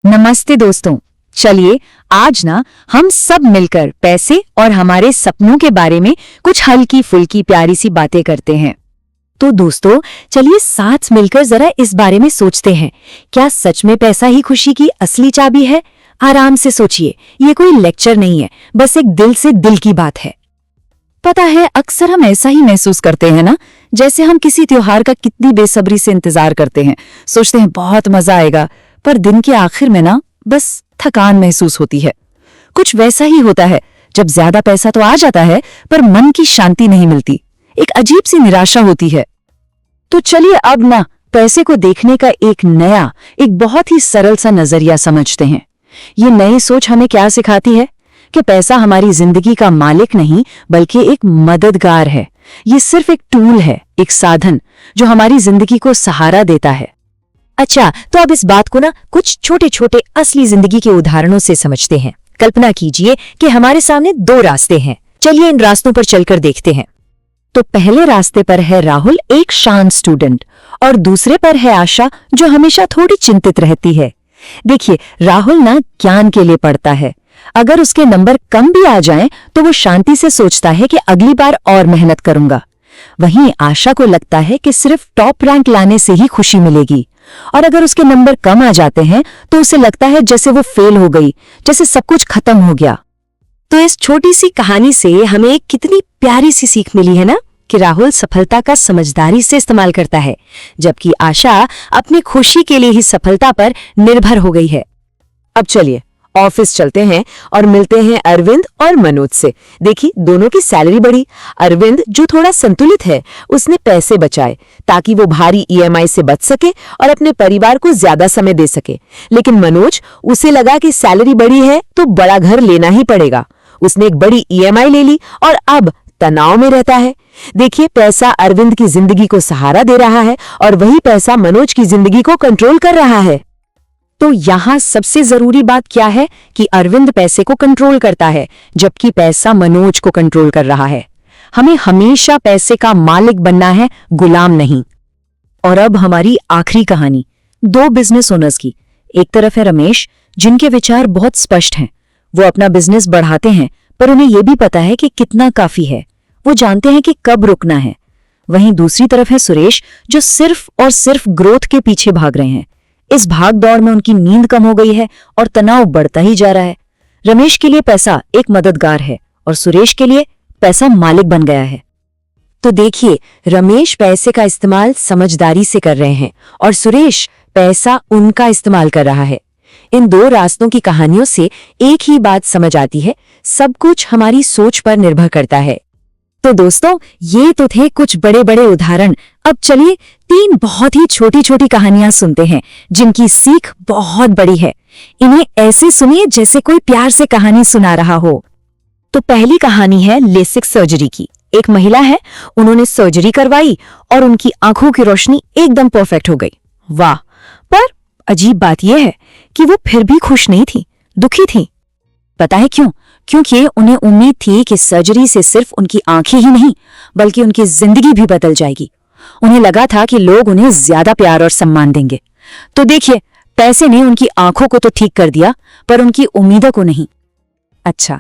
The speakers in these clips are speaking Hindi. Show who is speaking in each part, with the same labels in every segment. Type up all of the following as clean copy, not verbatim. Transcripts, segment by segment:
Speaker 1: नमस्ते दोस्तों। चलिए आज ना हम सब मिलकर पैसे और हमारे सपनों के बारे में कुछ हल्की फुल्की प्यारी सी बातें करते हैं। तो दोस्तों चलिए साथ मिलकर जरा इस बारे में सोचते हैं, क्या सच में पैसा ही खुशी की असली चाबी है? आराम से सोचिए, ये कोई लेक्चर नहीं है, बस एक दिल से दिल की बात है। पता है अक्सर हम ऐसा ही महसूस करते हैं ना, जैसे हम किसी त्योहार का कितनी बेसब्री से इंतजार करते हैं, सोचते हैं बहुत मजा आएगा, पर दिन के आखिर में ना बस थकान महसूस होती है। कुछ वैसा ही होता है जब ज्यादा पैसा तो आ जाता है पर मन की शांति नहीं मिलती, एक अजीब सी निराशा होती है। तो चलिए अब ना पैसे को देखने का एक बहुत ही सरल सा नजरिया समझते हैं। ये नई सोच हमें क्या सिखाती है कि पैसा हमारी जिंदगी का मालिक नहीं बल्कि एक मददगार है। ये सिर्फ एक टूल है, एक साधन जो हमारी जिंदगी को सहारा देता है।
Speaker 2: अच्छा, तो अब इस बात को ना कुछ छोटे छोटे असली जिंदगी के उदाहरणों से समझते हैं। कल्पना कीजिए कि हमारे सामने दो रास्ते हैं। चलिए इन रास्तों पर चलकर देखते हैं।
Speaker 1: तो पहले रास्ते पर है राहुल, एक शांत स्टूडेंट, और दूसरे पर है आशा, जो हमेशा थोड़ी चिंतित रहती है। देखिए, राहुल ना ज्ञान के लिए पढ़ता है। अगर उसके नंबर कम भी आ जाएं, तो वो शांति से सोचता है कि अगली बार और मेहनत करूंगा। वहीं आशा को लगता है कि सिर्फ टॉप रैंक लाने से ही खुशी मिलेगी, और अगर उसके नंबर कम आ जाते हैं तो उसे लगता है जैसे वो फेल हो गई, जैसे सब कुछ खत्म हो गया।
Speaker 2: तो इस छोटी सी कहानी से हमें एक कितनी प्यारी सी सीख मिली है ना, कि राहुल सफलता का समझदारी से इस्तेमाल करता है, जबकि आशा अपनी खुशी के लिए ही सफलता पर निर्भर हो गई है।
Speaker 3: अब चलिए ऑफिस चलते हैं और मिलते हैं अरविंद और मनोज से। देखिए दोनों की सैलरी बढ़ी। अरविंद जो थोड़ा संतुलित है, उसने पैसे बचाए ताकि वो भारी ईएमआई से बच सके और अपने परिवार को ज्यादा समय दे सके। लेकिन मनोज, उसे लगा कि सैलरी बढ़ी है तो बड़ा घर लेना ही पड़ेगा। उसने एक बड़ी ईएमआई ले ली और अब तनाव में रहता है। देखिए, पैसा अरविंद की जिंदगी को सहारा दे रहा है और वही पैसा मनोज की जिंदगी को कंट्रोल कर रहा है।
Speaker 1: तो यहाँ सबसे जरूरी बात क्या है कि अरविंद पैसे को कंट्रोल करता है, जबकि पैसा मनोज को कंट्रोल कर रहा है। हमें हमेशा पैसे का मालिक बनना है, गुलाम नहीं। और अब हमारी आखिरी कहानी, दो बिजनेस ओनर्स की। एक तरफ है रमेश, जिनके विचार बहुत स्पष्ट हैं। वो अपना बिजनेस बढ़ाते हैं, पर उन्हें यह भी पता है कि कितना काफी है। वो जानते हैं कि कब रुकना है। वहीं दूसरी तरफ है सुरेश, जो सिर्फ और सिर्फ ग्रोथ के पीछे भाग रहे हैं। इस भाग दौड़ में उनकी नींद कम हो गई है और तनाव बढ़ता ही जा रहा है। रमेश के लिए पैसा एक मददगार है और सुरेश के लिए पैसा मालिक बन गया है।
Speaker 2: तो देखिए, रमेश पैसे का इस्तेमाल समझदारी से कर रहे हैं और सुरेश पैसा उनका इस्तेमाल कर रहा है। इन दो रास्तों की कहानियों से एक ही बात समझ आती है, सब कुछ हमारी सोच पर निर्भर करता है।
Speaker 1: तो दोस्तों, ये तो थे कुछ बड़े बड़े उदाहरण। अब चलिए तीन बहुत ही छोटी छोटी कहानियां सुनते हैं, जिनकी सीख बहुत बड़ी है। इन्हें ऐसे सुनिए जैसे कोई प्यार से कहानी सुना रहा हो। तो पहली कहानी है लेसिक सर्जरी की। एक महिला है, उन्होंने सर्जरी करवाई और उनकी आंखों की रोशनी एकदम परफेक्ट हो गई। वाह! पर अजीब बात यह है कि वो फिर भी खुश नहीं थी, दुखी थी। पता है क्यों? क्योंकि उन्हें उम्मीद थी कि सर्जरी से सिर्फ उनकी आंखें ही नहीं बल्कि उनकी जिंदगी भी बदल जाएगी। उन्हें लगा था कि लोग उन्हें ज्यादा प्यार और सम्मान देंगे। तो देखिए, पैसे ने उनकी आंखों को तो ठीक कर दिया, पर उनकी उम्मीदों को नहीं। अच्छा,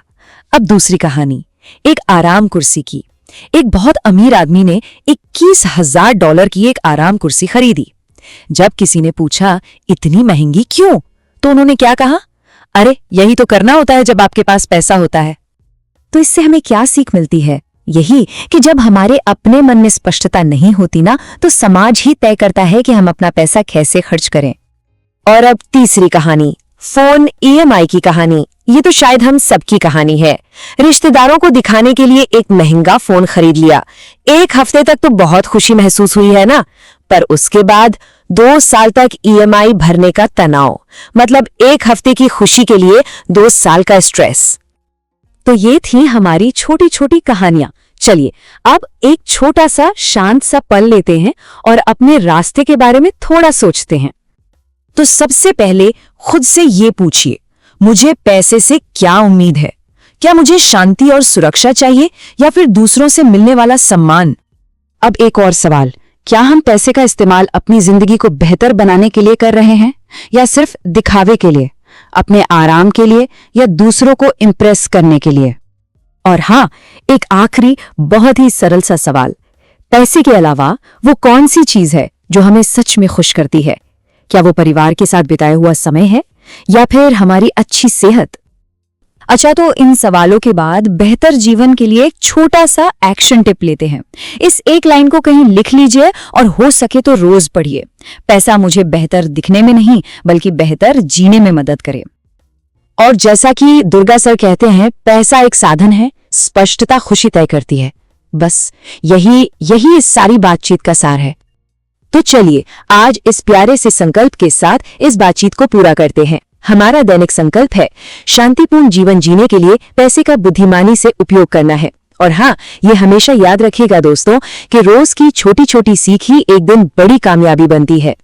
Speaker 1: अब दूसरी कहानी, एक आराम कुर्सी की। एक बहुत अमीर आदमी ने $21,000 की एक आराम कुर्सी खरीदी। जब किसी ने पूछा इतनी महंगी क्यों, तो उन्होंने क्या कहा? अरे यही तो करना होता है जब आपके पास पैसा होता है। तो इससे हमें क्या सीख मिलती है? यही कि जब हमारे अपने मन में स्पष्टता नहीं होती ना, तो समाज ही तय करता है कि हम अपना पैसा कैसे खर्च करें।
Speaker 2: और अब तीसरी कहानी, फोन ईएमआई की कहानी। ये तो शायद हम सबकी कहानी है। रिश्तेदारों को दिखाने के लिए एक महंगा फोन खरीद लिया। एक हफ्ते तक तो बहुत खुशी महसूस हुई है ना, पर उसके बाद 2 साल तक ईएमआई भरने का तनाव, मतलब एक हफ्ते की खुशी के लिए 2 साल का स्ट्रेस।
Speaker 1: तो ये थी हमारी छोटी छोटी कहानियां। चलिए अब एक छोटा सा शांत सा पल लेते हैं और अपने रास्ते के बारे में थोड़ा सोचते हैं। तो सबसे पहले खुद से ये पूछिए, मुझे पैसे से क्या उम्मीद है? क्या मुझे शांति और सुरक्षा चाहिए या फिर दूसरों से मिलने वाला सम्मान? अब एक और सवाल, क्या हम पैसे का इस्तेमाल अपनी जिंदगी को बेहतर बनाने के लिए कर रहे हैं या सिर्फ दिखावे के लिए, अपने आराम के लिए या दूसरों को इम्प्रेस करने के लिए? और हाँ, एक आखिरी बहुत ही सरल सा सवाल, पैसे के अलावा वो कौन सी चीज है जो हमें सच में खुश करती है? क्या वो परिवार के साथ बिताया हुआ समय है या फिर हमारी अच्छी सेहत? अच्छा, तो इन सवालों के बाद बेहतर जीवन के लिए एक छोटा सा एक्शन टिप लेते हैं। इस एक लाइन को कहीं लिख लीजिए और हो सके तो रोज पढ़िए। पैसा मुझे बेहतर दिखने में नहीं बल्कि बेहतर जीने में मदद करे।
Speaker 2: और जैसा कि दुर्गा सर कहते हैं, पैसा एक साधन है, स्पष्टता खुशी तय करती है। बस यही इस सारी बातचीत का सार है। तो चलिए आज इस प्यारे से संकल्प के साथ इस बातचीत को पूरा करते हैं। हमारा दैनिक संकल्प है शांतिपूर्ण जीवन जीने के लिए पैसे का बुद्धिमानी से उपयोग करना है। और हाँ, ये हमेशा याद रखिएगा दोस्तों कि रोज की छोटी छोटी सीख ही एक दिन बड़ी कामयाबी बनती है।